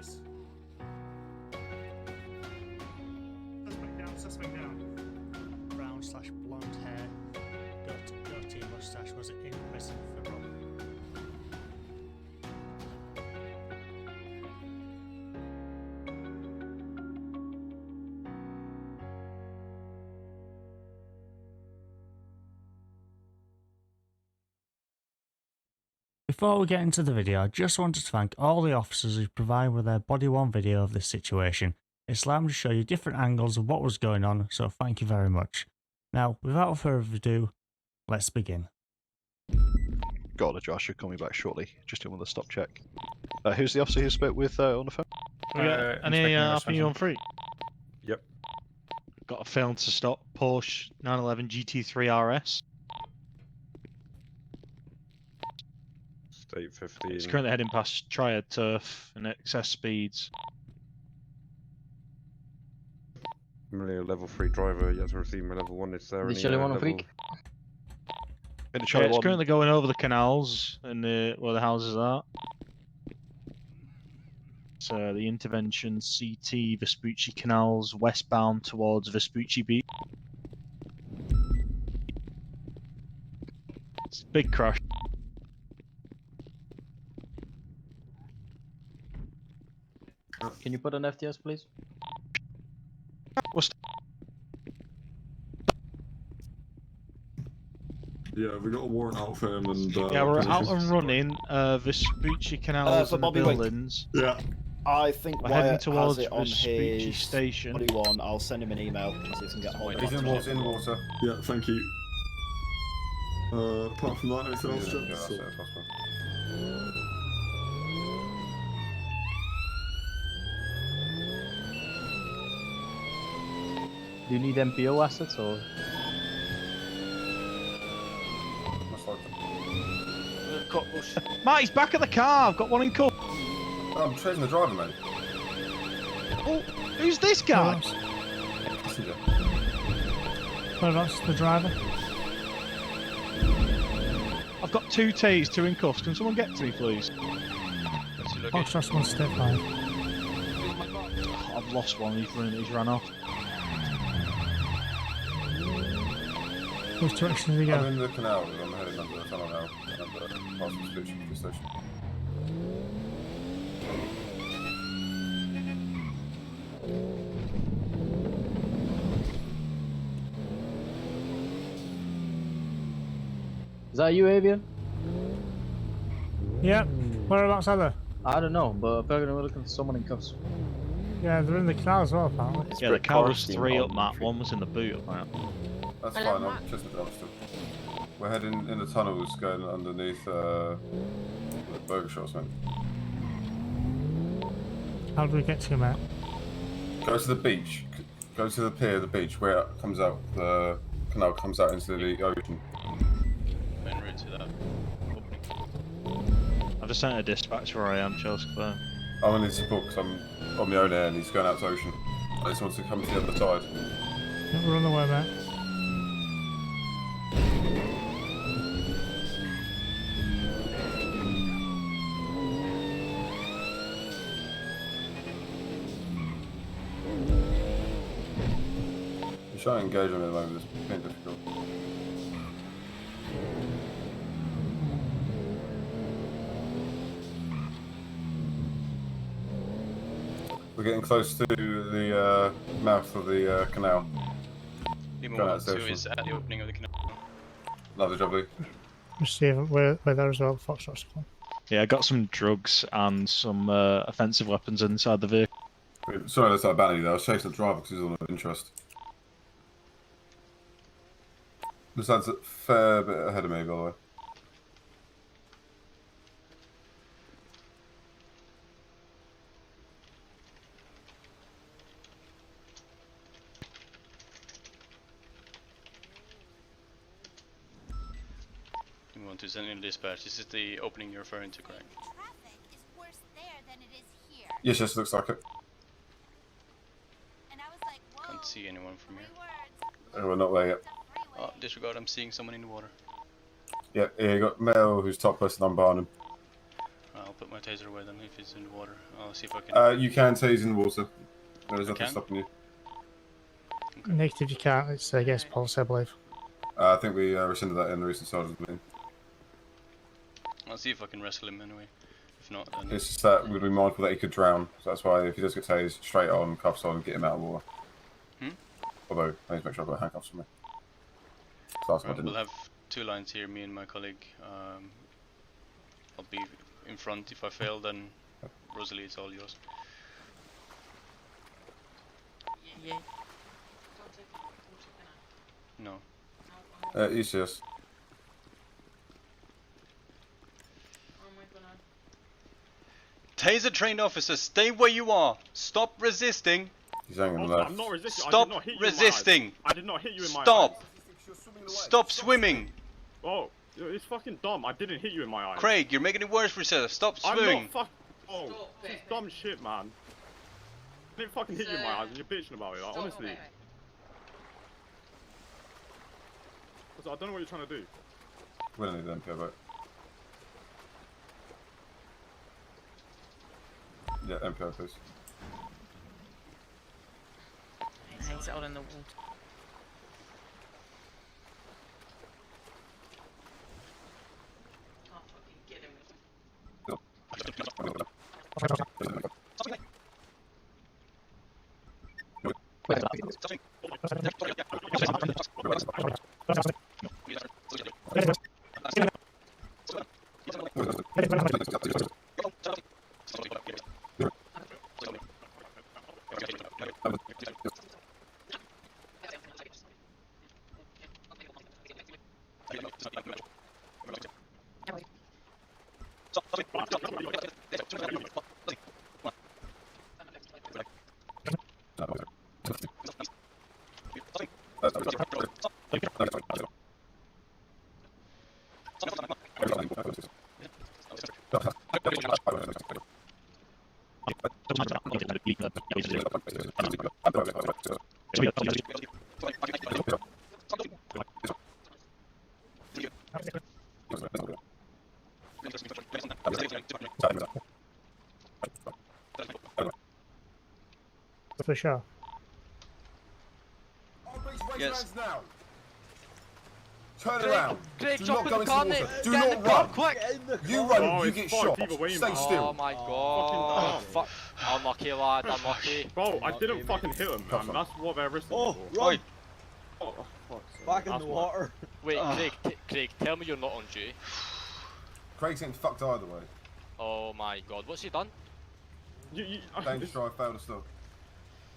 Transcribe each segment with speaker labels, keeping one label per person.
Speaker 1: please. Suspect down. Brown/blonde hair, goatee mustache, was in prison for robbery. Before we get into the video, I just wanted to thank all the officers who provided with their body-worn video of this situation. It's allowed me to show you different angles of what was going on, so thank you very much. Now, without further ado, let's begin.
Speaker 2: Got it, Josh. You'll call me back shortly. Just doing the stop check. Who's the officer who spoke with on the phone?
Speaker 3: Any afternoon on free?
Speaker 4: Yep.
Speaker 3: Got a failed to stop Porsche 911 GT3 RS.
Speaker 4: State 15.
Speaker 3: It's currently heading past Triad Turf and excess speeds.
Speaker 4: Familiar level 3 driver, you have to receive my level 1. Is there any
Speaker 5: one
Speaker 4: level...
Speaker 2: In the
Speaker 3: Yeah,
Speaker 2: Charlie
Speaker 3: it's
Speaker 2: 1.
Speaker 3: currently going over the canals and where the houses are. So the intervention CT Vespucci Canals westbound towards Vespucci Beach. It's a big crash.
Speaker 5: Can you put an FTS, please?
Speaker 6: Yeah, we got a warrant out for him and...
Speaker 3: Yeah, we're out and running. Vespucci Canals
Speaker 7: for
Speaker 3: and the
Speaker 7: Bobby Wake.
Speaker 3: buildings.
Speaker 6: Yeah.
Speaker 7: I think
Speaker 3: We're heading
Speaker 7: Wyatt
Speaker 3: towards
Speaker 7: has it on
Speaker 3: Vespucci
Speaker 7: his
Speaker 3: Station.
Speaker 7: body one. I'll send him an email so he can get hold of it.
Speaker 4: He's in water.
Speaker 6: Yeah, thank you. Apart from that, anything else,
Speaker 4: Yeah,
Speaker 6: Jeff?
Speaker 4: that's it, if possible.
Speaker 5: Do you need MPO assets or?
Speaker 4: Most likely.
Speaker 3: Matt, he's back at the car. I've got one in cuff.
Speaker 4: I'm chasing the driver, mate.
Speaker 3: Oh, who's this guy?
Speaker 4: Passenger.
Speaker 1: Whereabouts the driver?
Speaker 3: I've got 2 T's, 2 in cuffs. Can someone get to me, please?
Speaker 1: Foxtrot 1 step 5.
Speaker 3: Oh, I've lost one. He's ran off.
Speaker 1: Which direction did he
Speaker 4: I'm
Speaker 1: go?
Speaker 4: in the canal, I'm heading under the tunnel now. Past the police station.
Speaker 5: Is that you, Avian?
Speaker 1: Yep. Whereabouts are they?
Speaker 5: I don't know, but apparently we're looking for someone in cuffs.
Speaker 1: Yeah, they're in the canal as well, apparently.
Speaker 3: Yeah, the car was 3 up, Matt. 1 was in the boot, apparently.
Speaker 4: That's fine, I'm chasing the driver still. We're heading in the tunnels going underneath the burger shops, man.
Speaker 1: How do we get to you, mate?
Speaker 4: Go to the beach. Go to the pier, the beach, where it comes out, the canal comes out into the ocean.
Speaker 8: En route to that.
Speaker 3: I've just sent a dispatch where I am, Chelsea.
Speaker 4: I'm gonna need support because I'm on my own air and he's going out to ocean. I just want to come to the other side.
Speaker 1: Yeah, we're on the way, mate.
Speaker 4: I'm trying to engage him at the moment, it's being difficult. We're getting close to the mouth of the canal.
Speaker 8: Lima
Speaker 4: Go out
Speaker 8: 112
Speaker 4: station.
Speaker 8: is at the opening of the canal.
Speaker 4: Lovely jubbly.
Speaker 1: Receive we're there as well, Foxtrot 1.
Speaker 3: Yeah, I got some drugs and some offensive weapons inside the vehicle.
Speaker 4: Sorry that's not banning you there, I was chasing the driver because he's on of interest. This lad's a fair bit ahead of me, by the way.
Speaker 8: Lima 112 sending a dispatch. This is the opening you're referring to, correct?
Speaker 9: Traffic is worse there than it is here.
Speaker 4: Yes, yes, looks like it.
Speaker 9: And I was like, whoa,
Speaker 8: Can't see anyone from here.
Speaker 9: 3 words.
Speaker 4: We're not there yet.
Speaker 8: Oh, disregard, I'm seeing someone in the water.
Speaker 4: Yeah, you got male who's topless and I'm behind him.
Speaker 8: I'll put my taser away then if it's in the water. I'll see if I can.
Speaker 4: You can tase in the water. There's
Speaker 8: I
Speaker 4: nothing
Speaker 8: can?
Speaker 4: stopping you.
Speaker 1: Negative, you can't. It's against policy, I believe.
Speaker 4: I think we rescinded that in the recent sergeant meeting.
Speaker 8: I'll see if I can wrestle him anyway. If not, then
Speaker 4: It's just that we'd be mindful that he could drown. So that's why if he does get tased, straight on, cuffs on, get him out of the water. Although, I need to make sure I've got handcuffs on me. So last time I didn't.
Speaker 8: we'll have 2 lines here, me and my colleague. I'll be in front. If I fail, then Rosalie, it's all yours.
Speaker 9: Yeah.
Speaker 8: No.
Speaker 4: ECS.
Speaker 8: Taser trained officer, stay where you are. Stop resisting.
Speaker 4: He's hanging
Speaker 10: Also,
Speaker 4: left.
Speaker 10: I'm not resisting.
Speaker 8: Stop
Speaker 10: I did not hit you
Speaker 8: resisting.
Speaker 10: In my eyes. I did not hit you in my
Speaker 8: Stop.
Speaker 10: eyes.
Speaker 8: Stop swimming.
Speaker 10: Oh, it's fucking dumb. I didn't hit you in my eyes.
Speaker 8: Craig, you're making it worse for yourself. Stop
Speaker 10: I'm
Speaker 8: swimming.
Speaker 10: not fuck. Oh, it's dumb shit, man. I didn't fucking hit you in my eyes and you're bitching about it. Like, honestly. I don't know what you're trying to do.
Speaker 4: We don't need an MPO boat. Yeah, MPO please.
Speaker 9: He's out in the water.
Speaker 1: For sure.
Speaker 8: Yes.
Speaker 4: Now. Turn around.
Speaker 11: Craig,
Speaker 4: Do
Speaker 11: jump
Speaker 4: not go
Speaker 11: in
Speaker 4: into
Speaker 11: the
Speaker 4: the
Speaker 11: car,
Speaker 4: water.
Speaker 11: mate.
Speaker 4: Do
Speaker 11: Get in
Speaker 4: not
Speaker 11: the car,
Speaker 4: run.
Speaker 11: quick.
Speaker 4: You run,
Speaker 10: Oh,
Speaker 4: you
Speaker 10: it's
Speaker 4: get
Speaker 10: fucked
Speaker 4: shot.
Speaker 10: either way,
Speaker 4: Stay
Speaker 10: man.
Speaker 4: still.
Speaker 11: Oh my
Speaker 10: Fucking
Speaker 11: god.
Speaker 10: dumb.
Speaker 11: Fuck. Unlucky, lad. Unlucky.
Speaker 10: Bro, I didn't fucking hit him, man. That's what they're arresting me for.
Speaker 8: Oi.
Speaker 10: Oh, fuck's sake.
Speaker 5: Back in
Speaker 10: That's
Speaker 5: the
Speaker 10: what-
Speaker 5: water.
Speaker 11: Wait, Craig, tell me you're not on duty.
Speaker 4: Craig's getting fucked either way.
Speaker 11: Oh my god, what's he done?
Speaker 4: Dangerous drive, failed to stop.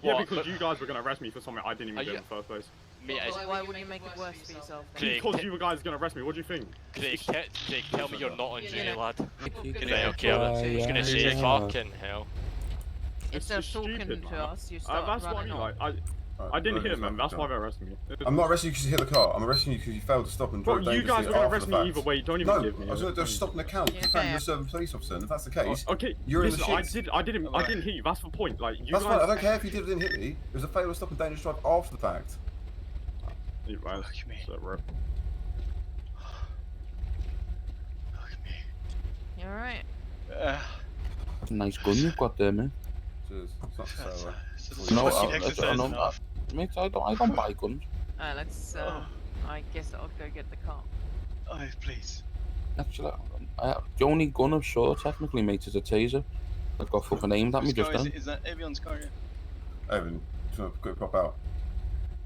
Speaker 10: Yeah,
Speaker 11: What?
Speaker 10: because you guys were gonna arrest me for something I didn't even
Speaker 11: Are
Speaker 10: do
Speaker 11: you-
Speaker 10: in the first place.
Speaker 11: Mate,
Speaker 9: Why would you make it worse for yourself?
Speaker 11: Craig,
Speaker 10: Because you guys are gonna arrest me. What do you think?
Speaker 11: Craig, tell me you're not on duty, lad.
Speaker 8: Yeah,
Speaker 11: Right, okay, I was gonna say, fucking hell.
Speaker 9: Instead of
Speaker 10: just
Speaker 9: talking
Speaker 10: stupid,
Speaker 9: to
Speaker 10: man.
Speaker 9: us, you start
Speaker 10: That's what I
Speaker 9: running
Speaker 10: mean.
Speaker 9: off.
Speaker 10: Like, I didn't hit him, man. That's why they're arresting me.
Speaker 4: I'm not arresting you because you hit the car. I'm arresting you because you failed to stop and
Speaker 10: Bro,
Speaker 4: drove
Speaker 10: you guys
Speaker 4: dangerously
Speaker 10: are gonna
Speaker 4: after
Speaker 10: arrest
Speaker 4: the
Speaker 10: me
Speaker 4: fact.
Speaker 10: either way. Don't even
Speaker 4: No,
Speaker 10: give me.
Speaker 4: I was just stop an account.
Speaker 9: Yeah,
Speaker 4: You found
Speaker 9: yeah.
Speaker 4: you're a serving police officer, and if that's the case,
Speaker 10: Okay,
Speaker 4: you're in the
Speaker 10: listen,
Speaker 4: shits.
Speaker 10: I didn't hit you. That's the point. Like, you
Speaker 4: That's
Speaker 10: guys.
Speaker 4: fine. I don't care if you did or didn't hit me. It was a failure to stop and dangerous drive after the fact.
Speaker 10: You right.
Speaker 8: Look at me.
Speaker 10: So, bro.
Speaker 8: Look at me.
Speaker 9: You alright?
Speaker 5: Nice gun you've got there, man.
Speaker 4: Cheers. It's not so,
Speaker 5: No,
Speaker 8: exercise enough.
Speaker 5: Mate, I don't buy guns.
Speaker 9: Let's, I guess I'll go get the car.
Speaker 8: Oh, please.
Speaker 5: Actually, the only gun I've shot technically, mate, is a taser. I've got fucking aimed at me just then.
Speaker 8: Is that Avion's car? Yeah.
Speaker 4: Evan, just want to quick pop out.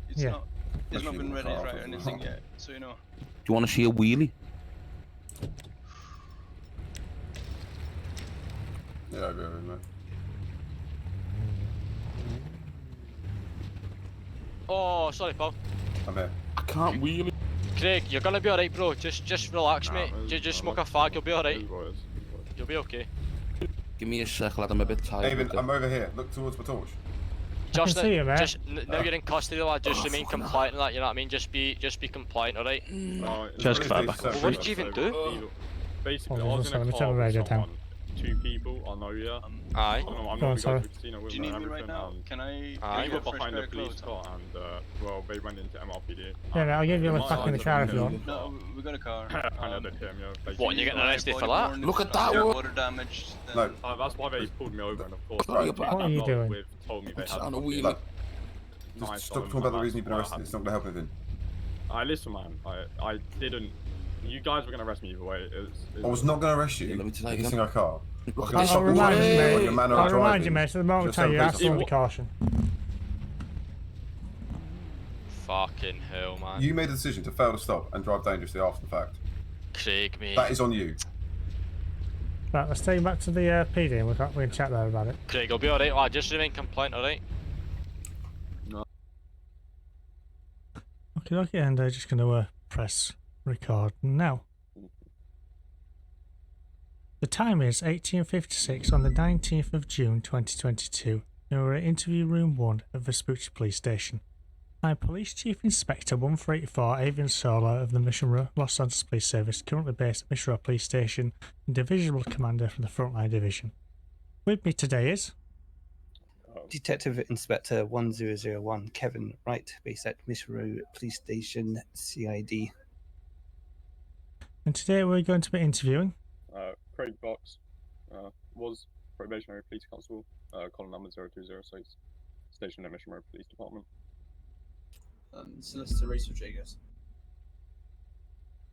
Speaker 8: It's
Speaker 1: Yeah.
Speaker 8: not. It's not
Speaker 4: Actually,
Speaker 8: been
Speaker 4: the
Speaker 8: ready
Speaker 4: car
Speaker 8: right or
Speaker 4: doesn't
Speaker 8: anything
Speaker 4: help.
Speaker 8: yet, so you know.
Speaker 5: Do you want to see a wheelie?
Speaker 4: Yeah, I'll be over, mate.
Speaker 11: Oh, sorry, pal.
Speaker 4: I'm here.
Speaker 5: I can't wheelie.
Speaker 11: Craig, you're gonna be alright, bro. Just relax,
Speaker 10: Nah,
Speaker 11: mate.
Speaker 10: it's-
Speaker 11: Just
Speaker 10: I'm
Speaker 11: smoke
Speaker 10: not-
Speaker 11: a fag, you'll be
Speaker 10: It
Speaker 11: alright.
Speaker 10: is what it is.
Speaker 11: You'll be okay.
Speaker 5: Give me a sec, lad. I'm a bit tired.
Speaker 4: David, I'm over here. Look towards my torch.
Speaker 11: Just,
Speaker 1: see you, mate.
Speaker 11: now you're in custody, lad. Just remain compliant and that. You know what I mean? Just be compliant, alright?
Speaker 10: No,
Speaker 3: Just
Speaker 10: it's
Speaker 3: fly
Speaker 10: basically
Speaker 3: back.
Speaker 10: so
Speaker 11: Well, what did
Speaker 10: free.
Speaker 11: you even
Speaker 10: So,
Speaker 11: do?
Speaker 10: Basically, I
Speaker 1: Oh,
Speaker 10: was in
Speaker 1: sorry,
Speaker 10: a
Speaker 1: let me
Speaker 10: car
Speaker 1: turn the
Speaker 10: with
Speaker 1: radio down.
Speaker 10: someone. 2 people. I know, yeah.
Speaker 11: Aye.
Speaker 10: I don't know, I'm
Speaker 1: Go on,
Speaker 10: not
Speaker 1: sorry.
Speaker 10: to the casino with
Speaker 8: Do you
Speaker 10: them
Speaker 8: need
Speaker 10: and
Speaker 8: me right
Speaker 10: everything.
Speaker 8: now? Can I?
Speaker 11: Aye.
Speaker 10: We
Speaker 8: get
Speaker 10: were
Speaker 8: a fresh
Speaker 10: behind
Speaker 8: pair
Speaker 10: the
Speaker 8: of
Speaker 10: police
Speaker 8: clothes on?
Speaker 10: car and, well, they went into MRPD.
Speaker 1: Yeah, no, I'll give you a lift back in the car if you want.
Speaker 8: No, we got a car.
Speaker 10: And they hit me, they
Speaker 11: What, and you're getting arrested for that?
Speaker 5: Look at that one.
Speaker 8: Water damage. Then...
Speaker 4: No.
Speaker 10: That's why they pulled me over, and of course,
Speaker 5: Right,
Speaker 10: the
Speaker 5: but-
Speaker 10: two
Speaker 1: What are you
Speaker 10: people I was
Speaker 1: doing?
Speaker 10: with told me they had
Speaker 5: On a
Speaker 10: fucking
Speaker 5: wheelie.
Speaker 4: Like,
Speaker 10: knives
Speaker 4: just
Speaker 10: on
Speaker 4: stop
Speaker 10: them,
Speaker 4: talking about
Speaker 10: and
Speaker 4: the reason you've been
Speaker 10: that's
Speaker 4: arrested.
Speaker 10: why
Speaker 4: It's not going to help anything.
Speaker 10: listen, man. I didn't. You guys were gonna arrest me either way.
Speaker 4: I was not going to arrest you
Speaker 5: Yeah, let me
Speaker 4: for
Speaker 5: tell you
Speaker 4: hitting a car. I was
Speaker 5: Look
Speaker 4: going
Speaker 5: at
Speaker 4: to
Speaker 5: this.
Speaker 4: stop
Speaker 1: I'll
Speaker 4: you
Speaker 1: remind you,
Speaker 4: driving
Speaker 1: mate.
Speaker 4: like a manner
Speaker 1: I'll
Speaker 4: of
Speaker 1: remind
Speaker 4: driving.
Speaker 1: you, mate. So the moment
Speaker 4: Just
Speaker 1: I tell you,
Speaker 4: don't
Speaker 1: ask
Speaker 4: please
Speaker 1: for the
Speaker 10: stop.
Speaker 1: caution.
Speaker 11: Fucking hell, man.
Speaker 4: You made the decision to fail to stop and drive dangerously after the fact.
Speaker 11: Craig, mate.
Speaker 4: That is on you.
Speaker 1: Right, let's take you back to the PD and we can chat there about it.
Speaker 11: Craig, I'll be alright, lad. Just remain compliant, alright?
Speaker 1: Okay, and I'm just going to press record now. The time is 18:56 on the 19th of June 2022, and we're at interview room 1 at Vespucci Police Station. I'm Police Chief Inspector 1484 Avian Solo of the Mission Row Los Santos Police Service, currently based at Mission Row Police Station, and Divisional Commander from the Frontline Division. With me today is...
Speaker 12: Detective Inspector 1001 Kevin Wright, based at Mission Row Police Station, CID.
Speaker 1: And today we're going to be interviewing...
Speaker 10: Craig Box was probationary police constable, column number 0206, stationed at Mission Road Police Department.
Speaker 12: Solicitor Reese Rodriguez.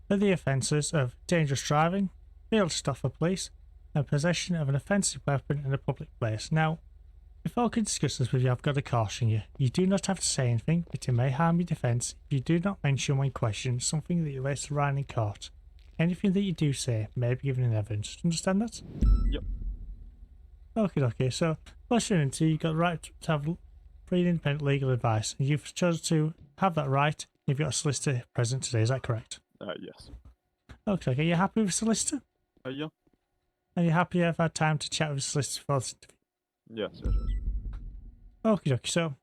Speaker 1: for the offences of dangerous driving, failed to stop for police, and possession of an offensive weapon in a public place. Now, before I can discuss this with you, I've got to caution you. You do not have to say anything, but it may harm your defence if you do not mention when questioned something that you later write in court. Anything that you do say may be given in evidence. Do you understand that?
Speaker 10: Yep.
Speaker 1: Okay, so question into you've got the right to have free and independent legal advice, and you've chosen to have that right. You've got a solicitor present today, is that correct?
Speaker 10: Yes.
Speaker 1: Okay, are you happy with a solicitor?
Speaker 10: Yeah.
Speaker 1: Are you happy you've had time to chat with a solicitor before this interview?
Speaker 10: Yes.
Speaker 1: Okay, so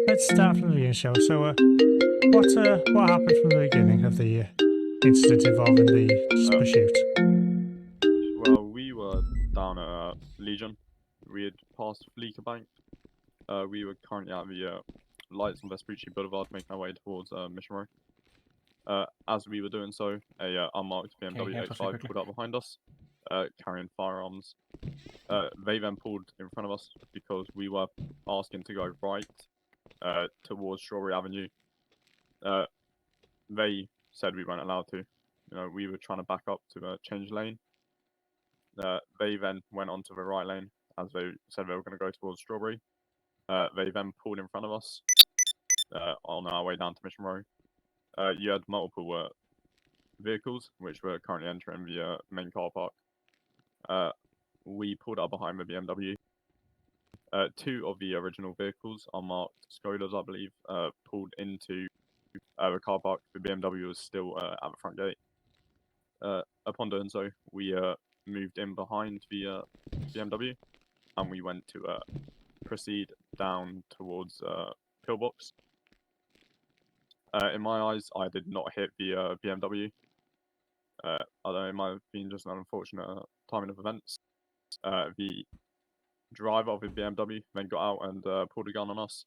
Speaker 1: let's start from the beginning, shall we? So, what happened from the beginning of the incident involving the pursuit?
Speaker 10: Well, we were down at Legion. We had passed Fleeca Bank. We were currently at the lights on Vespucci Boulevard, making our way towards Mission Row. As we were doing so, a unmarked BMW X5 pulled up behind us, carrying firearms. They then pulled in front of us because we were asking to go right towards Strawberry Avenue. They said we weren't allowed to. You know, we were trying to back up to change lane. They then went onto the right lane as they said they were going to go towards Strawberry. They then pulled in front of us on our way down to Mission Row. You had multiple vehicles which were currently entering the main car park. We pulled up behind the BMW. Two of the original vehicles, unmarked Skodas, I believe, pulled into the car park. The BMW was still at the front gate. Upon doing so, we moved in behind the BMW, and we went to proceed down towards Pillbox. In my eyes, I did not hit the BMW. Although it might have been just an unfortunate timing of events. The driver of the BMW then got out and pulled a gun on us.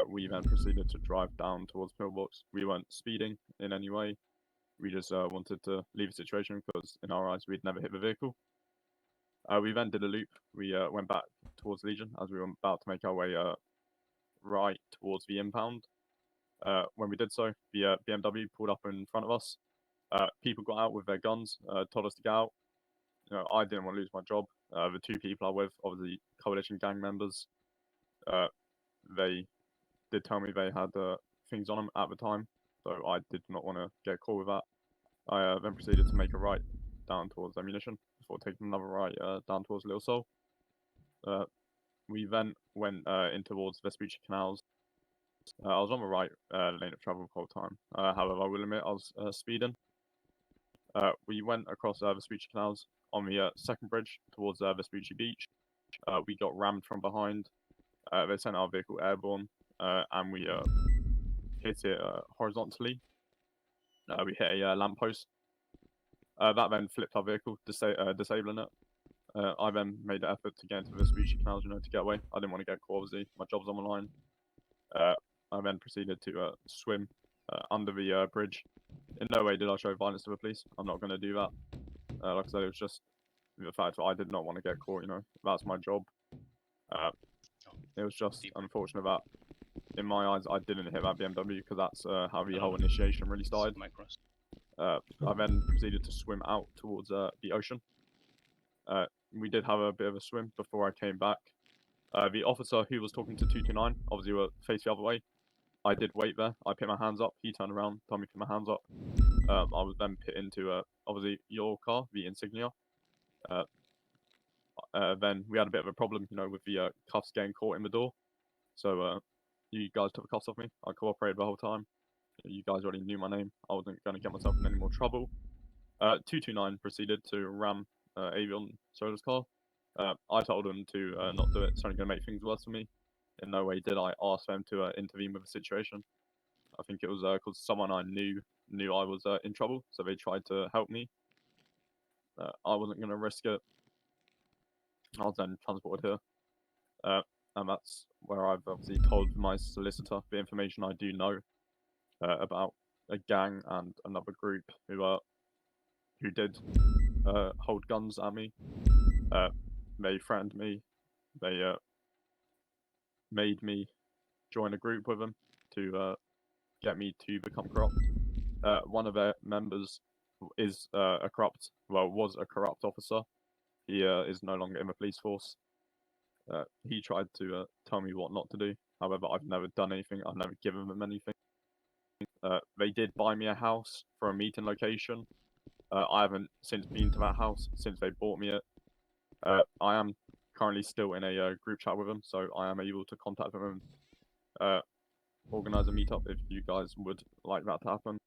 Speaker 10: We then proceeded to drive down towards Pillbox. We weren't speeding in any way. We just wanted to leave the situation because, in our eyes, we'd never hit the vehicle. We then did a loop. We went back towards Legion as we were about to make our way right towards the impound. When we did so, the BMW pulled up in front of us. People got out with their guns, told us to get out. You know, I didn't want to lose my job. The two people I'm with, obviously coalition gang members, they did tell me they had things on them at the time, so I did not want to get caught with that. I then proceeded to make a right down towards ammunition before taking another right down towards Little Seoul. We then went in towards Vespucci Canals. I was on the right lane of travel the whole time. However, I will admit I was speeding. We went across Vespucci Canals on the second bridge towards Vespucci Beach. We got rammed from behind. They sent our vehicle airborne, and we hit it horizontally. We hit a lamppost. That then flipped our vehicle, disabling it. I then made the effort to get into the Vespucci canals, to get away. I didn't want to get caught, obviously. My job's on the line. I then proceeded to swim under the bridge. In no way did I show violence to the police. I'm not going to do that. Like I said, it was just the fact that I did not want to get caught, That's my job. It was just unfortunate that, in my eyes, I didn't hit that BMW because that's how the whole initiation really started. I then proceeded to swim out towards the ocean. We did have a bit of a swim before I came back. The officer who was talking to 229, obviously were faced the other way. I did wait there. I put my hands up. He turned around, told me to put my hands up. I was then put into, obviously, your car, the Insignia. Then we had a bit of a problem, with the cuffs getting caught in the door. So you guys took the cuffs off me. I cooperated the whole time. You guys already knew my name. I wasn't going to get myself in any more trouble. 229 proceeded to ram Avion Sola's car. I told him to not do it. It's only going to make things worse for me. In no way did I ask them to intervene with the situation. I think it was because someone I knew I was in trouble, so they tried to help me. I wasn't going to risk it. I was then transported here. And that's where I've obviously told my solicitor the information I do know about a gang and another group who did hold guns at me. They threatened me. They made me join a group with them to get me to become corrupt. One of their members is was a corrupt officer. He is no longer in the police force. He tried to tell me what not to do. However, I've never done anything. I've never given them anything. They did buy me a house for a meeting location. I haven't since been to that house since they bought me it. I am currently still in a group chat with them, so I am able to contact them and organize a meetup if you guys would like that to happen.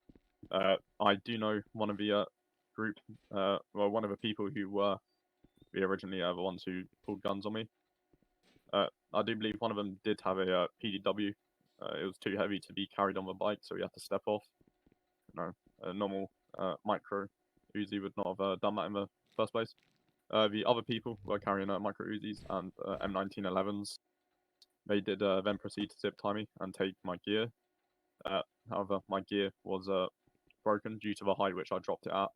Speaker 10: I do know one of the group, one of the people who were originally the ones who pulled guns on me. I do believe one of them did have a PDW. It was too heavy to be carried on the bike, so he had to step off. A normal micro Uzi would not have done that in the first place. The other people were carrying micro Uzis and M1911s. They did then proceed to zip tie me and take my gear. However, my gear was broken due to the height which I dropped it at.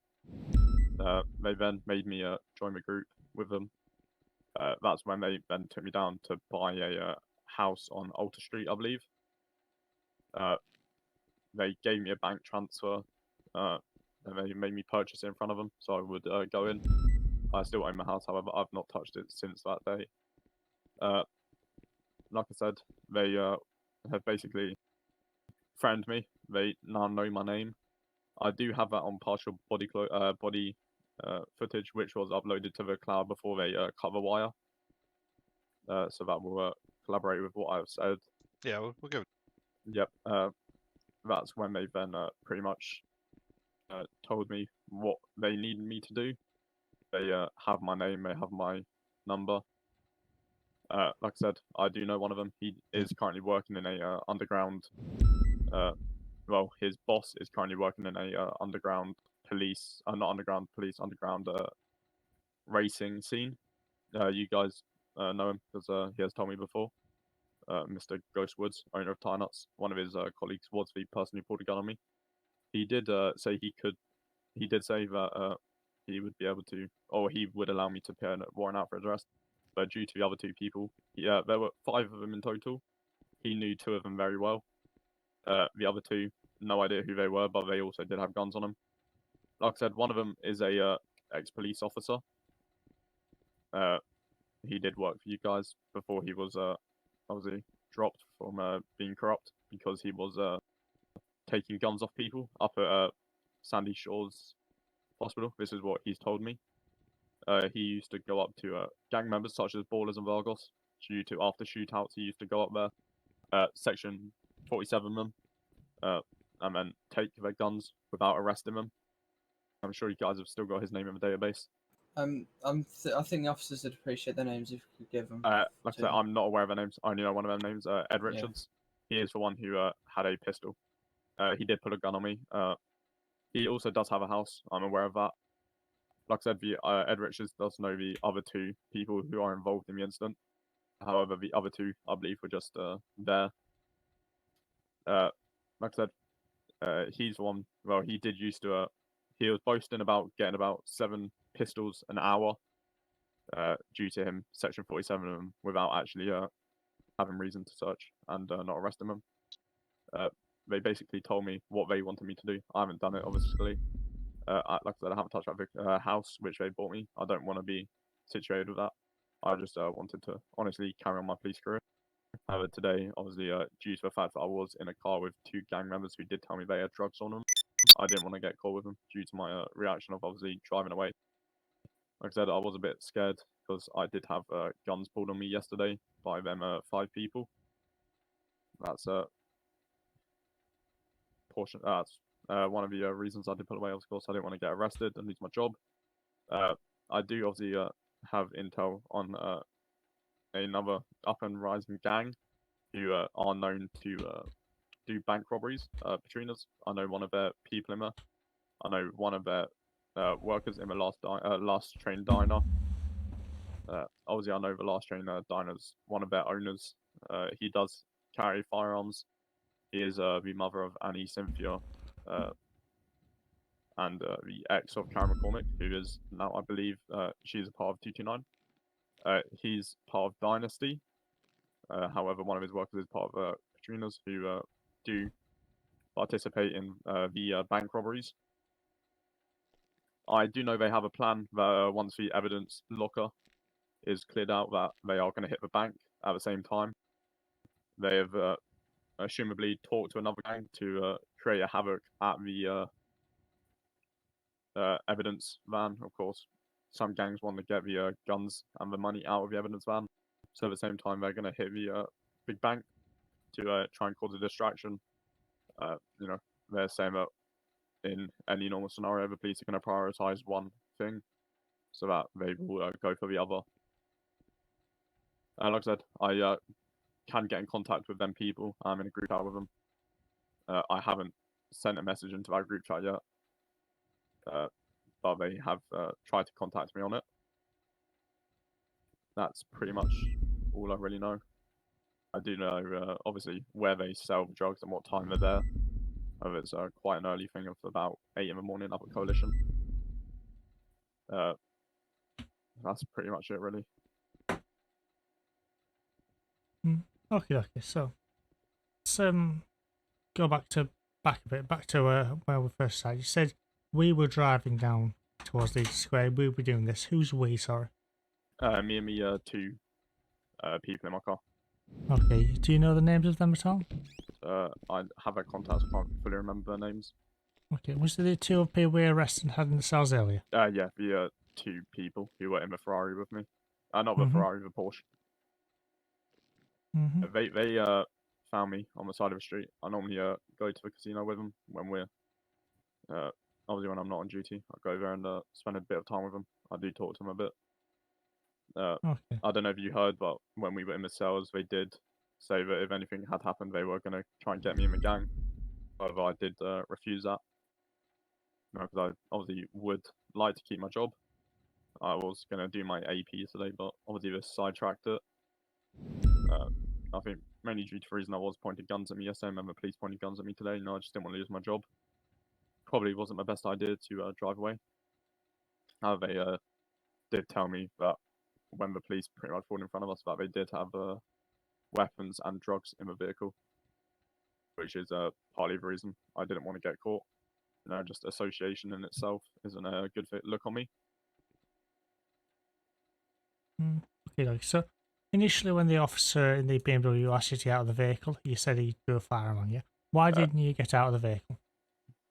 Speaker 10: They then made me join the group with them. That's when they then took me down to buy a house on Alter Street, I believe. They gave me a bank transfer. And they made me purchase it in front of them, so I would go in. I still own my house, however, I've not touched it since that day. Like I said, they have basically threatened me. They now know my name. I do have that on partial body footage, which was uploaded to the cloud before they cut the wire. So that will collaborate with what I've said.
Speaker 2: Yeah, we'll go.
Speaker 10: Yep. That's when they then pretty much told me what they needed me to do. They have my name, they have my number. Like I said, I do know one of them. He is currently working in a underground. His boss is currently working in a underground police, not underground police, underground racing scene. You guys know him because he has told me before. Mr. Ghost Woods, owner of Tie Nuts, one of his colleagues was the person who pulled a gun on me. He did say he could. He did say that he would be able to, or he would allow me to pay a warrant out for his arrest. But due to the other two people, there were 5 of them in total. He knew 2 of them very well. The other 2, no idea who they were, but they also did have guns on them. Like I said, one of them is a ex-police officer. He did work for you guys before he was obviously dropped from being corrupt because he was taking guns off people up at Sandy Shores Hospital. This is what he's told me. He used to go up to gang members such as Ballers and Vargos. Due to after shootouts, he used to go up there, section 47 them, and then take their guns without arresting them. I'm sure you guys have still got his name in the database.
Speaker 13: I think the officers would appreciate their names if you could give them.
Speaker 10: Like I said, I'm not aware of their names. I only know one of their names, Ed Richards. Yeah. He is the one who had a pistol. He did put a gun on me. He also does have a house. I'm aware of that. like I said, the Ed Richards does know the other two people who are involved in the incident. However, the other two, I believe, were just there. Like I said, he's one. Well, he did used to. He was boasting about getting about 7 pistols an hour, due to him Section 47 them without actually having reason to search and not arresting them. They basically told me what they wanted me to do. I haven't done it, obviously. Like I said, I haven't touched that house which they bought me. I don't want to be situated with that. I just wanted to honestly carry on my police career. However, today, obviously, due to the fact that I was in a car with 2 gang members who did tell me they had drugs on them, I didn't want to get caught with them due to my reaction of obviously driving away. Like I said, I was a bit scared because I did have guns pulled on me yesterday by them 5 people. That's portion. That's one of the reasons I did pull away. Of course, I didn't want to get arrested and lose my job. I do obviously have intel on another up and rising gang who are known to do bank robberies, Patrinas. I know one of their people in there. I know one of their workers in the last train diner. Obviously, I know the last train diner's one of their owners. He does carry firearms. He is the mother of Annie Cynthia, and the ex of Karen McCormick, who is now, I believe, she's a part of 229. He's part of Dynasty. However, one of his workers is part of Katrina's, who do participate in the bank robberies. I do know they have a plan that once the evidence locker is cleared out, that they are going to hit the bank at the same time. They have assumably talked to another gang to create a havoc at the evidence van. Of course, some gangs want to get the guns and the money out of the evidence van, so at the same time they're going to hit the big bank to try and cause a distraction. You know, they're saying that in any normal scenario, the police are going to prioritize one thing, so that they will go for the other. Like I said, I can get in contact with them people. I'm in a group chat with them. I haven't sent a message into our group chat yet, but they have tried to contact me on it. That's pretty much all I really know. I do know, obviously, where they sell the drugs and what time they're there. It's quite an early thing of about 8 in the morning up at Coalition. That's pretty much it, really.
Speaker 1: Okay. So let's go back a bit, back to where we first started. You said we were driving down towards the square. We were doing this. Who's we? Sorry.
Speaker 10: Me and 2 people in my car.
Speaker 1: Okay. Do you know the names of them at all?
Speaker 10: I have their contacts. I can't fully remember their names.
Speaker 1: Okay. Was it the 2 people we arrested and had in the cells earlier?
Speaker 10: Yeah, the 2 people who were in the Ferrari with me. Not the Ferrari, the Porsche. They found me on the side of the street. I normally go to the casino with them when we're obviously when I'm not on duty. I go there and spend a bit of time with them. I do talk to them a bit.
Speaker 1: Okay.
Speaker 10: I don't know if you heard, but when we were in the cells, they did say that if anything had happened, they were going to try and get me in the gang. However, I did refuse that. Because I obviously would like to keep my job. I was going to do my AP today, but obviously this sidetracked it. I think mainly due to the reason I was pointed guns at me yesterday. I remember police pointed guns at me today. I just didn't want to lose my job. Probably wasn't my best idea to drive away. However, they did tell me that when the police pretty much pulled in front of us, that they did have weapons and drugs in the vehicle, which is partly the reason I didn't want to get caught. You know, just association in itself isn't a good look on me.
Speaker 1: Okay. So initially, when the officer in the BMW asked you to get out of the vehicle, you said he drew a firearm on you. Why didn't you get out of the vehicle?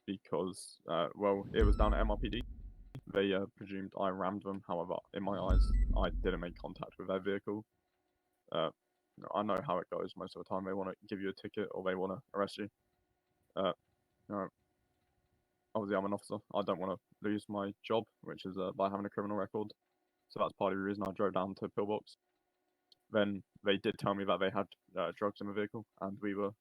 Speaker 10: Because, well, it was down at MRPD. They presumed I rammed them. However, in my eyes, I didn't make contact with their vehicle. I know how it goes. Most of the time, they want to give you a ticket or they want to arrest you. Obviously, I'm an officer. I don't want to lose my job, which is by having a criminal record. So that's part of the reason I drove down to Pillbox. Then they did tell me that they had drugs in the vehicle, and we were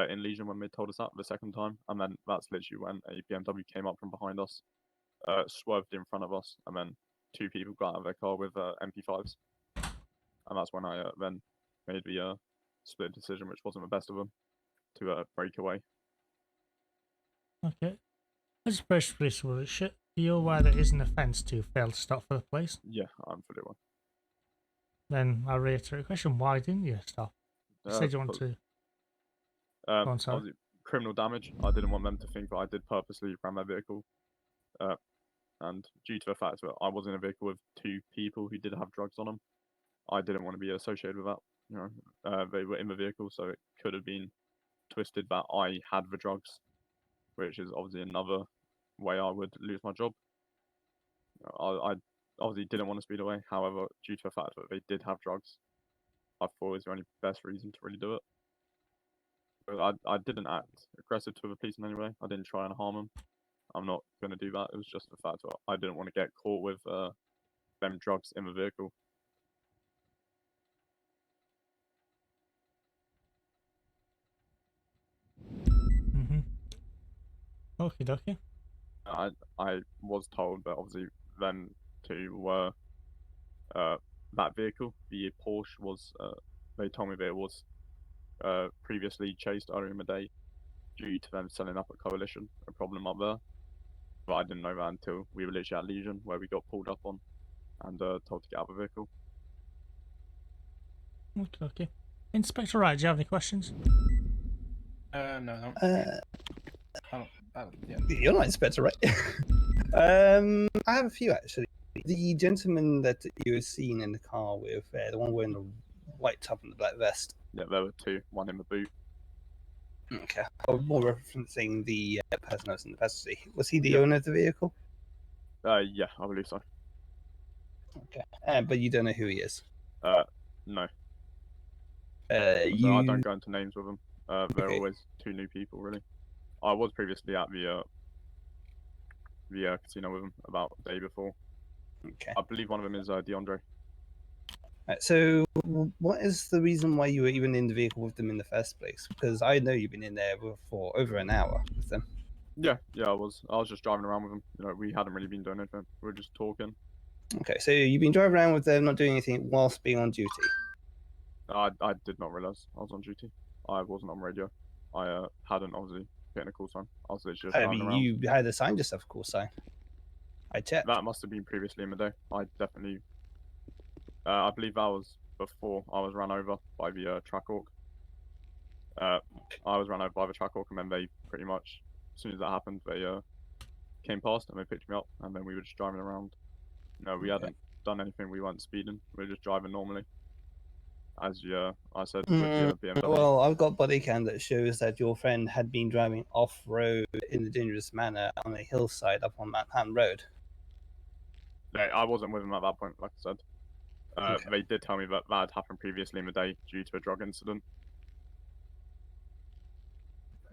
Speaker 10: in Legion when they told us that the second time. And then that's literally when a BMW came up from behind us, swerved in front of us, and then 2 people got out of their car with MP5s, and that's when I then made the split decision, which wasn't the best of them, to break away.
Speaker 1: Okay. As British police will shit, are you aware that it is an offence to fail to stop for the police?
Speaker 10: Yeah, I'm fully aware.
Speaker 1: Then I'll reiterate the question, why didn't you stop? You said you want to... Go on, sorry.
Speaker 10: Obviously, criminal damage. I didn't want them to think that I did purposely ram their vehicle. And due to the fact that I was in a vehicle with 2 people who did have drugs on them, I didn't want to be associated with that. You know, they were in the vehicle, so it could have been twisted that I had the drugs, which is obviously another way I would lose my job. I obviously didn't want to speed away. However, due to the fact that they did have drugs, I thought it was the only best reason to really do it. But I didn't act aggressive to the police in any way. I didn't try and harm them. I'm not going to do that. It was just the fact that I didn't want to get caught with them drugs in the vehicle.
Speaker 1: Okie dokie.
Speaker 10: I was told that obviously them 2 were that vehicle, the Porsche, was they told me that it was previously chased earlier in the day due to them selling up a coalition, a problem up there. But I didn't know that until we were literally at Legion, where we got pulled up on and told to get out of the vehicle.
Speaker 1: Okay, okay. Inspector Wright, do you have any questions?
Speaker 14: No. Yeah.
Speaker 12: You're not Inspector, right? I have a few actually. The gentleman that you were seen in the car with, the one wearing the white top and the black vest.
Speaker 10: Yeah, there were 2, one in the boot.
Speaker 12: Okay. More referencing the person that was in the passenger seat. Was he the owner of the vehicle?
Speaker 10: Yeah, I believe so.
Speaker 12: Okay. But you don't know who he is?
Speaker 10: No.
Speaker 12: So
Speaker 10: I don't go into names with them. They're always 2 new people, really. I was previously at the casino with them about a day before.
Speaker 12: Okay.
Speaker 10: I believe one of them is DeAndre.
Speaker 12: So, what is the reason why you were even in the vehicle with them in the first place? Because I know you've been in there for over an hour with them.
Speaker 10: Yeah, I was just driving around with them. You know, we hadn't really been doing anything. We were just talking.
Speaker 12: Okay, so you've been driving around with them, not doing anything whilst being on duty.
Speaker 10: I did not realise I was on duty. I wasn't on radio. I hadn't obviously getting a call sign. I was literally just driving around.
Speaker 12: You had assigned yourself a call sign. I checked.
Speaker 10: That must have been previously in the day. I definitely. I believe that was before I was run over by the track hawk. I was run over by the track hawk, and then they pretty much, as soon as that happened, they came past and they picked me up, and then we were just driving around. No, we hadn't done anything. We weren't speeding. We were just driving normally. As I said, with the BMW.
Speaker 12: Well, I've got body cam that shows that your friend had been driving off-road in a dangerous manner on a hillside up on Manhattan Road.
Speaker 10: Yeah, I wasn't with him at that point, like I said. They did tell me that had happened previously in the day due to a drug incident.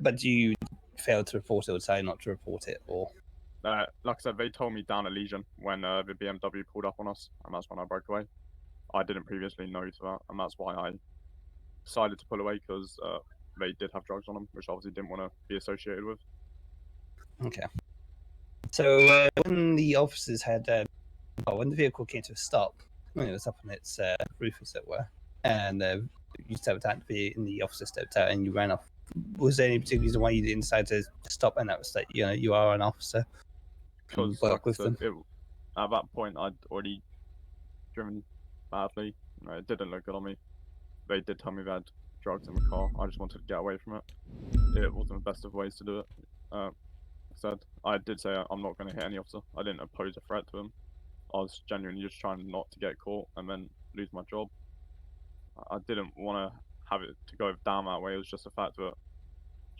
Speaker 12: But you failed to report it or decided not to report it, or?
Speaker 10: Like I said, they told me down at Legion when the BMW pulled up on us, and that's when I broke away. I didn't previously know that, and that's why I decided to pull away, because they did have drugs on them, which I obviously didn't want to be associated with.
Speaker 12: Okay. So when the officers had, when the vehicle came to a stop, when it was up on its roof, as it were, and you stepped out, the officer stepped out, and you ran off. Was there any particular reason why you didn't decide to stop? And that was that you are an officer.
Speaker 10: Because
Speaker 12: work with them.
Speaker 10: At that point, I'd already driven badly. It didn't look good on me. They did tell me they had drugs in the car. I just wanted to get away from it. It wasn't the best of ways to do it. I did say I'm not going to hit any officer. I didn't pose a threat to him. I was genuinely just trying not to get caught and then lose my job. I didn't want to have it to go down that way. It was just the fact that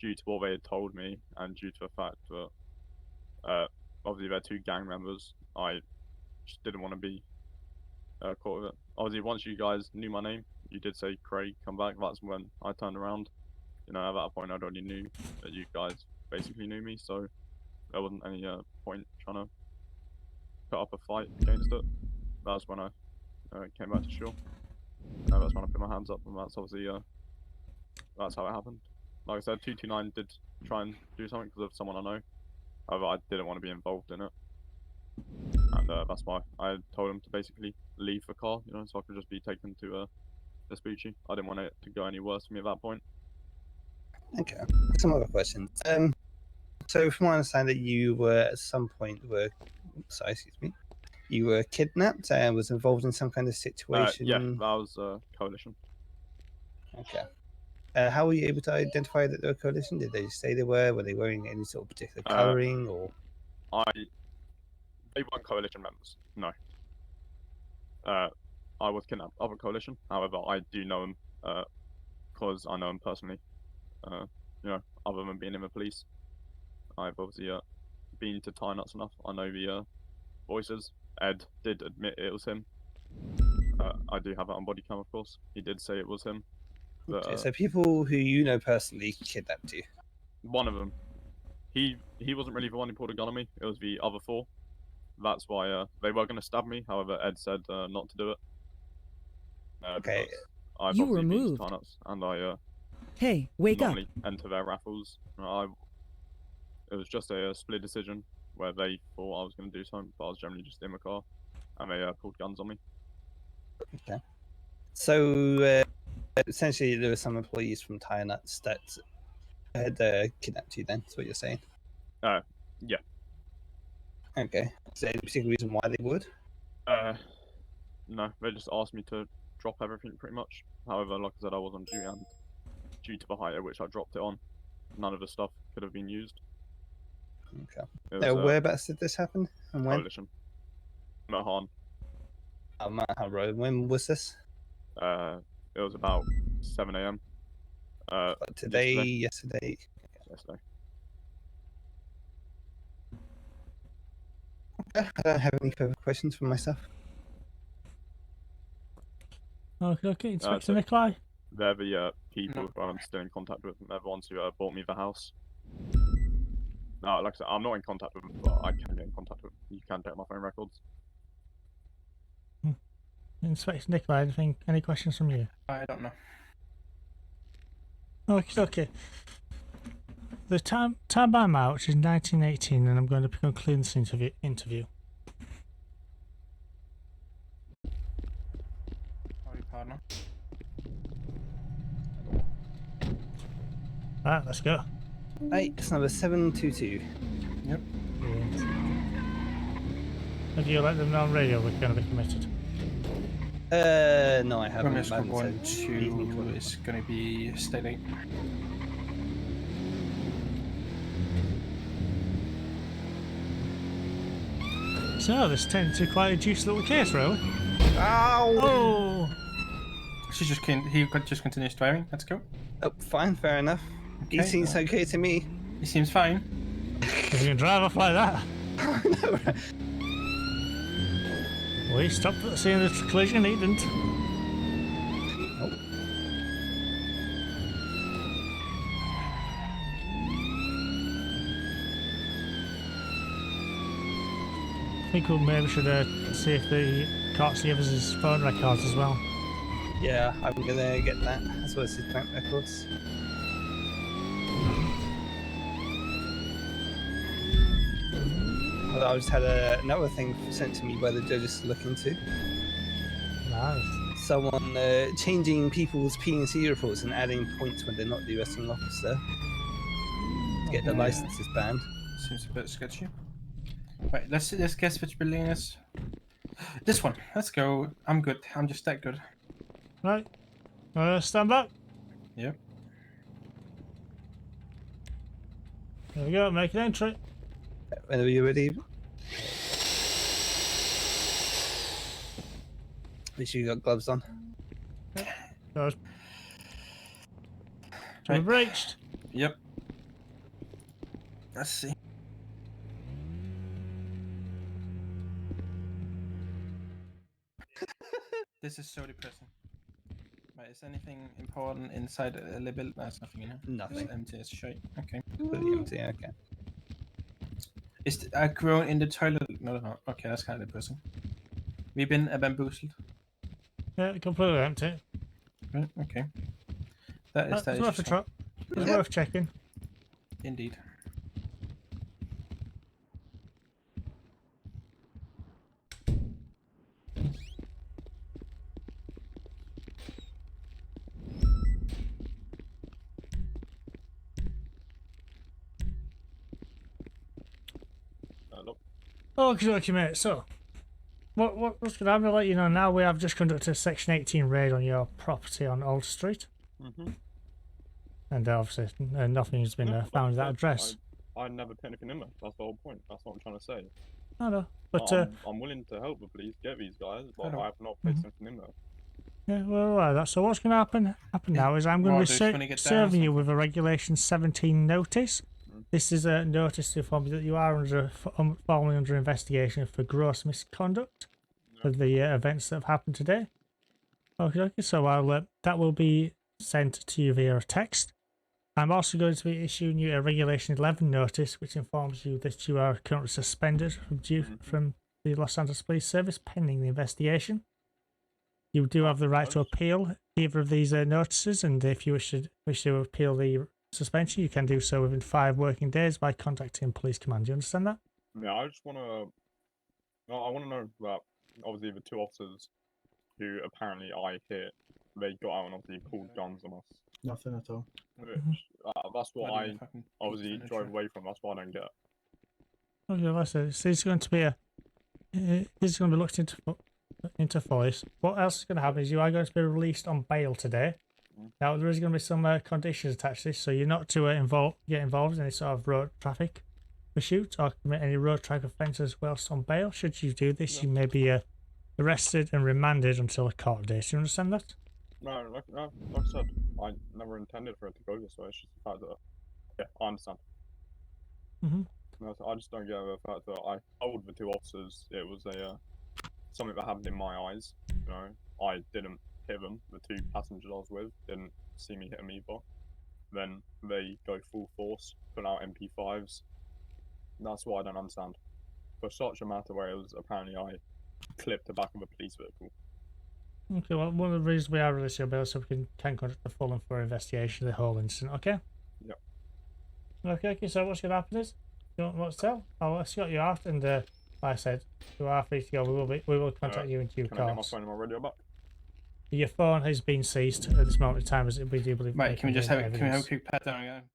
Speaker 10: due to what they had told me and due to the fact that obviously they're 2 gang members, I just didn't want to be caught with it. Obviously, once you guys knew my name, you did say, Craig, come back. That's when I turned around. At that point, I already knew that you guys basically knew me, so there wasn't any point trying to put up a fight against it. That's when I came back to shore. That's when I put my hands up, and that's obviously that's how it happened. Like I said, 229 did try and do something because of someone I know. However, I didn't want to be involved in it. And that's why I told him to basically leave the car, you know, so I could just be taken to Vespucci. I didn't want it to go any worse for me at that point.
Speaker 12: Okay. Some other questions. So from what I understand, that you were at some point sorry, excuse me, you were kidnapped and was involved in some kind of situation.
Speaker 10: Yeah, that was coalition.
Speaker 12: Okay. How were you able to identify that they were coalition? Did they say they were? Were they wearing any sort of particular colouring or?
Speaker 10: They weren't coalition members. No. I was kidnapped of a coalition. However, I do know them because I know them personally. You know, other than being in the police, I've obviously been to tie nuts enough. I know the voices. Ed did admit it was him. I do have it on body cam, of course. He did say it was him. But,
Speaker 12: Okay, so people who you know personally kidnapped you.
Speaker 10: One of them. He wasn't really the one who pulled a gun on me. It was the other four. That's why they were going to stab me. However, Ed said not to do it.
Speaker 12: Okay.
Speaker 10: I've
Speaker 15: You were
Speaker 10: obviously been to
Speaker 15: moved.
Speaker 10: tie nuts, and I
Speaker 15: Hey, wake up.
Speaker 10: normally enter their raffles. It was just a split decision where they thought I was going to do something, but I was generally just in the car, and they pulled guns on me.
Speaker 12: Okay. So essentially, there were some employees from Tire Nuts that had kidnapped you. Then, that's what you're saying.
Speaker 10: Yeah.
Speaker 12: Okay. Is there any particular reason why they would?
Speaker 10: No, they just asked me to drop everything pretty much. However, like I said, I was on duty, and due to the height at which I dropped it on, none of the stuff could have been used.
Speaker 12: Okay.
Speaker 10: It
Speaker 12: Now,
Speaker 10: was,
Speaker 12: whereabouts did this happen and when?
Speaker 10: Coalition. Mahan.
Speaker 12: Mahan Road. When was this?
Speaker 10: It was about 7 a.m.
Speaker 12: Today, yesterday.
Speaker 10: Yesterday.
Speaker 12: Okay. I don't have any further questions for myself.
Speaker 1: Okay, Inspector
Speaker 10: so-
Speaker 1: Nikolai.
Speaker 10: They're the people who I'm still in contact with. They're the ones who bought me the house. No, like I said, I'm not in contact with them, but I can get in contact with them. You can check my phone records.
Speaker 1: Inspector Nikolai, any questions from you?
Speaker 14: I don't know.
Speaker 1: Okay. The time I'm out, which is 1918, and I'm going to conclude this interview.
Speaker 14: Sorry, partner.
Speaker 1: Alright, let's go.
Speaker 12: Hey, it's number 722.
Speaker 14: Yep.
Speaker 1: Have you let them know on radio we're going to be committed?
Speaker 12: No, I haven't.
Speaker 14: Romeo Squad 1
Speaker 12: said
Speaker 14: 2 is going to be state 8.
Speaker 1: So, this turned into quite a juicy little case, really.
Speaker 12: Ow!
Speaker 1: Oh!
Speaker 14: He just continues driving. Let's go.
Speaker 12: Oh, fine, fair enough. He
Speaker 14: Okay.
Speaker 12: seems okay to me.
Speaker 14: He seems fine.
Speaker 1: If you can drive off like that. We stopped at the scene of the collision, he didn't. I think we maybe should see if the courts give us his phone records as well.
Speaker 12: Yeah, I'm gonna get that, as well as his bank records. Well, I just had another thing sent to me by the judges to look into.
Speaker 1: Nice.
Speaker 12: Someone changing people's P&C reports and adding points when they're not the arresting officer. To get the licenses banned.
Speaker 14: Seems a bit sketchy. Right, let's guess which building it is. This one. Let's go. I'm good. I'm just that good.
Speaker 1: Right. Stand back.
Speaker 14: Yep.
Speaker 1: There we go, make an entry.
Speaker 12: Whenever you're ready. Make sure you got gloves on.
Speaker 1: Goes. We've reached.
Speaker 14: Yep. Let's see. This is so depressing. Right, is anything important inside a little bit? There's nothing in here.
Speaker 12: Nothing.
Speaker 14: It's empty as shit. Okay.
Speaker 12: Pretty empty, okay.
Speaker 14: Is a grown in the toilet? No. Okay, that's kind of depressing. We've been bamboozled.
Speaker 1: Yeah, completely empty.
Speaker 14: Right, okay. That is
Speaker 1: It's worth a try. It's worth checking.
Speaker 14: Indeed.
Speaker 1: Okay, mate. So, what's going to happen? I'll let you know now. We have just conducted a Section 18 raid on your property on Old Street. And obviously, nothing has been found at that address.
Speaker 10: I never put anything in there. That's the whole point. That's what I'm trying to say.
Speaker 1: I know, but
Speaker 10: I'm willing to help the police get these guys, but I have not
Speaker 1: Mm-hmm.
Speaker 10: put something in there.
Speaker 1: yeah, well, that. So what's going to happen now is I'm going to be serving you with a Regulation 17 notice. This is a notice to inform you that you are formally under investigation for gross misconduct for the events that have happened today. Okay, so that will be sent to you via a text. I'm also going to be issuing you a Regulation 11 notice, which informs you that you are currently suspended from the Los Santos Police Service pending the investigation. You do have the right to appeal either of these notices, and if you wish to appeal the suspension, you can do so within 5 working days by contacting Police Command. Do you understand that?
Speaker 10: Yeah, I just want to. I want to know that obviously the 2 officers who apparently I hit, they got out and obviously pulled guns on us.
Speaker 14: Nothing at all.
Speaker 10: Which, that's what I obviously drove away from. That's what I don't get.
Speaker 1: Okay, listen. This is going to be looked into fully. What else is going to happen is you are going to be released on bail today. Now there is going to be some conditions attached to this, so you're not to get involved in any sort of road traffic pursuit or commit any road traffic offences whilst on bail. Should you do this, you may be arrested and remanded until a court date. Do you understand that?
Speaker 10: No, like I said, I never intended for it to go this way. It's just the fact that, yeah, I understand. I just don't get the fact that I told the 2 officers it was something that happened in my eyes. You know, I didn't hit them. The 2 passengers I was with didn't see me hit them either. Then they go full force, pull out MP5s. That's what I don't understand. For such a matter where it was apparently I clipped the back of a police vehicle.
Speaker 1: Okay, well, one of the reasons we are releasing your bail so we can conduct a full and thorough investigation of the whole incident, okay?
Speaker 10: Yep.
Speaker 1: Okay, so what's going to happen is, you want what to tell? I'll escort you out, and like I said, you are free to go. We will contact you in due
Speaker 10: Can I get my
Speaker 1: course.
Speaker 10: phone and my radio back?
Speaker 1: Your phone has been seized at this moment in time, as we do believe.
Speaker 14: Right, can we just have a quick pat down again?